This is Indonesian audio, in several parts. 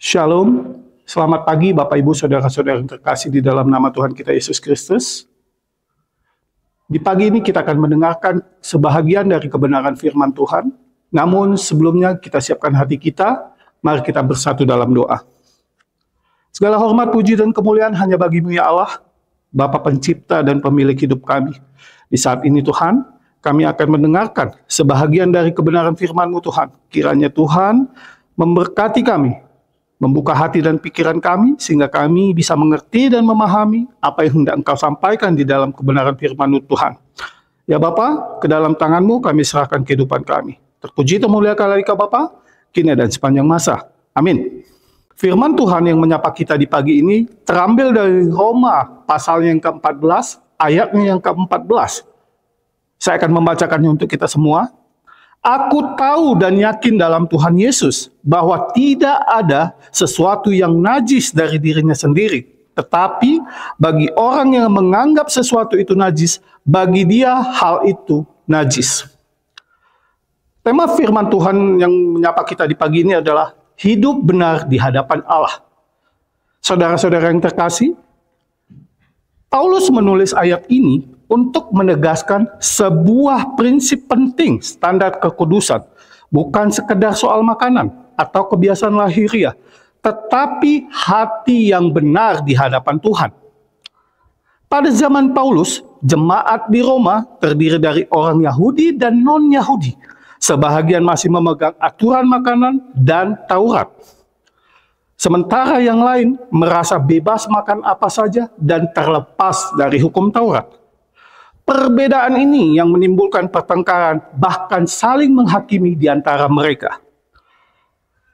Shalom, selamat pagi Bapak Ibu Saudara-saudara yang terkasih di dalam nama Tuhan kita Yesus Kristus. Di pagi ini kita akan mendengarkan sebahagian dari kebenaran firman Tuhan. Namun sebelumnya kita siapkan hati kita, mari kita bersatu dalam doa. Segala hormat, puji, dan kemuliaan hanya bagi-Mu ya Allah, Bapa Pencipta dan Pemilik hidup kami. Di saat ini Tuhan, kami akan mendengarkan sebahagian dari kebenaran firman-Mu Tuhan. Kiranya Tuhan memberkati kami, membuka hati dan pikiran kami, sehingga kami bisa mengerti dan memahami apa yang hendak Engkau sampaikan di dalam kebenaran firman-Mu Tuhan. Ya Bapa, ke dalam tangan-Mu kami serahkan kehidupan kami. Terpuji termuliakanlah Engkau Bapa, kini dan sepanjang masa. Amin. Firman Tuhan yang menyapa kita di pagi ini terambil dari Roma pasal yang ke-14, ayatnya yang ke-14. Saya akan membacakannya untuk kita semua. Aku tahu dan yakin dalam Tuhan Yesus bahwa tidak ada sesuatu yang najis dari dirinya sendiri. Tetapi bagi orang yang menganggap sesuatu itu najis, bagi dia hal itu najis. Tema firman Tuhan yang menyapa kita di pagi ini adalah hidup benar di hadapan Allah. Saudara-saudara yang terkasih, Paulus menulis ayat ini untuk menegaskan sebuah prinsip penting standar kekudusan. Bukan sekedar soal makanan atau kebiasaan lahiriah, tetapi hati yang benar di hadapan Tuhan. Pada zaman Paulus, jemaat di Roma terdiri dari orang Yahudi dan non-Yahudi. Sebahagian masih memegang aturan makanan dan Taurat. Sementara yang lain merasa bebas makan apa saja dan terlepas dari hukum Taurat. Perbedaan ini yang menimbulkan pertengkaran, bahkan saling menghakimi di antara mereka.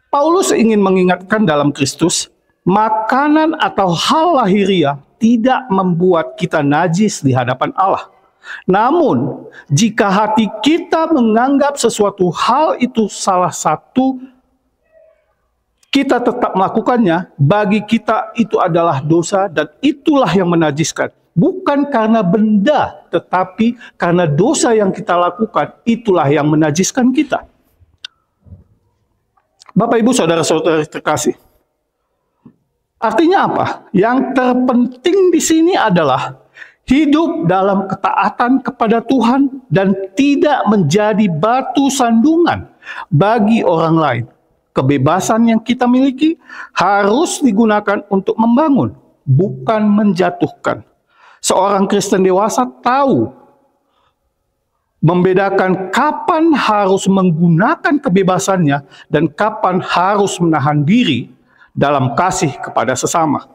Paulus ingin mengingatkan dalam Kristus, makanan atau hal lahiriah tidak membuat kita najis di hadapan Allah. Namun, jika hati kita menganggap sesuatu hal itu salah satu, kita tetap melakukannya, bagi kita itu adalah dosa dan itulah yang menajiskan. Bukan karena benda, tetapi karena dosa yang kita lakukan, itulah yang menajiskan kita. Bapak, Ibu, Saudara-saudara terkasih. Artinya apa? Yang terpenting di sini adalah hidup dalam ketaatan kepada Tuhan dan tidak menjadi batu sandungan bagi orang lain. Kebebasan yang kita miliki harus digunakan untuk membangun, bukan menjatuhkan. Seorang Kristen dewasa tahu membedakan kapan harus menggunakan kebebasannya dan kapan harus menahan diri dalam kasih kepada sesama.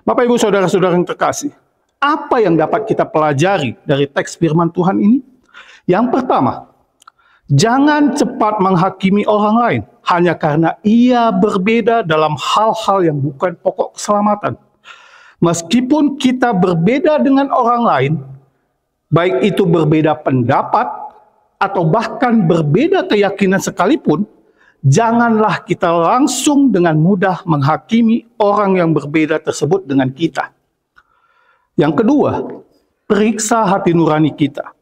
Bapak, Ibu, Saudara-saudara yang terkasih, apa yang dapat kita pelajari dari teks firman Tuhan ini? Yang pertama, jangan cepat menghakimi orang lain hanya karena ia berbeda dalam hal-hal yang bukan pokok keselamatan. Meskipun kita berbeda dengan orang lain, baik itu berbeda pendapat atau bahkan berbeda keyakinan sekalipun, janganlah kita langsung dengan mudah menghakimi orang yang berbeda tersebut dengan kita. Yang kedua, periksa hati nurani kita.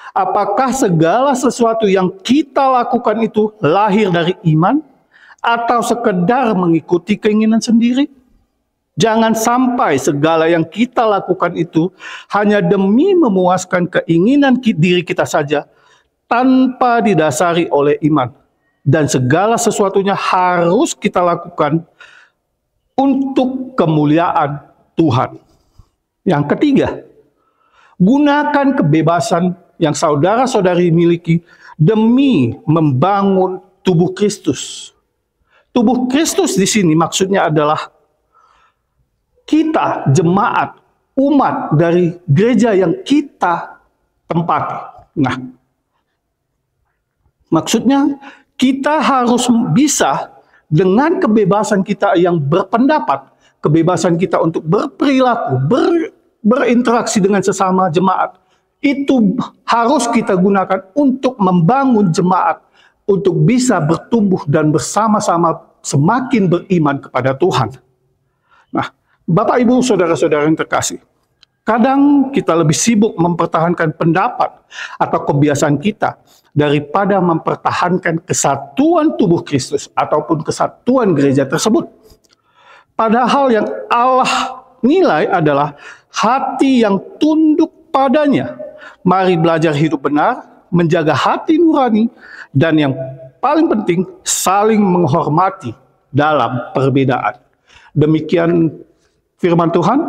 Apakah segala sesuatu yang kita lakukan itu lahir dari iman atau sekedar mengikuti keinginan sendiri? Jangan sampai segala yang kita lakukan itu hanya demi memuaskan keinginan diri kita saja tanpa didasari oleh iman. Dan segala sesuatunya harus kita lakukan untuk kemuliaan Tuhan. Yang ketiga, gunakan kebebasan yang saudara-saudari miliki demi membangun tubuh Kristus. Tubuh Kristus di sini maksudnya adalah kita, jemaat, umat dari gereja yang kita tempati. Nah, maksudnya kita harus bisa dengan kebebasan kita yang berpendapat, kebebasan kita untuk berperilaku, berinteraksi dengan sesama jemaat, itu harus kita gunakan untuk membangun jemaat, untuk bisa bertumbuh dan bersama-sama semakin beriman kepada Tuhan. Nah, Bapak, Ibu, Saudara-saudara yang terkasih, kadang kita lebih sibuk mempertahankan pendapat atau kebiasaan kita daripada mempertahankan kesatuan tubuh Kristus ataupun kesatuan gereja tersebut. Padahal yang Allah nilai adalah hati yang tunduk padanya. Mari belajar hidup benar, menjaga hati nurani, dan yang paling penting, saling menghormati dalam perbedaan. Demikian firman Tuhan.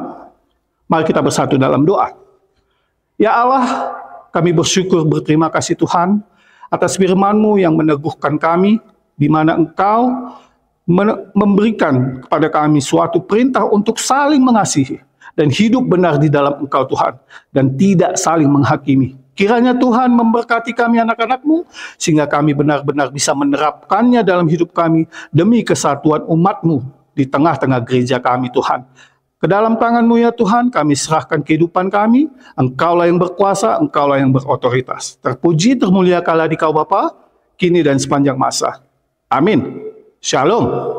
Mari kita bersatu dalam doa. Ya Allah, kami bersyukur, berterima kasih Tuhan atas firman-Mu yang meneguhkan kami, di mana Engkau memberikan kepada kami suatu perintah untuk saling mengasihi dan hidup benar di dalam Engkau Tuhan, dan tidak saling menghakimi. Kiranya Tuhan memberkati kami anak-anak-Mu, sehingga kami benar-benar bisa menerapkannya dalam hidup kami demi kesatuan umat-Mu di tengah-tengah gereja kami Tuhan. Ke dalam tangan-Mu ya Tuhan, kami serahkan kehidupan kami. Engkaulah yang berkuasa, Engkaulah yang berotoritas. Terpuji, termuliakanlah Dikau Bapa, kini dan sepanjang masa. Amin. Shalom.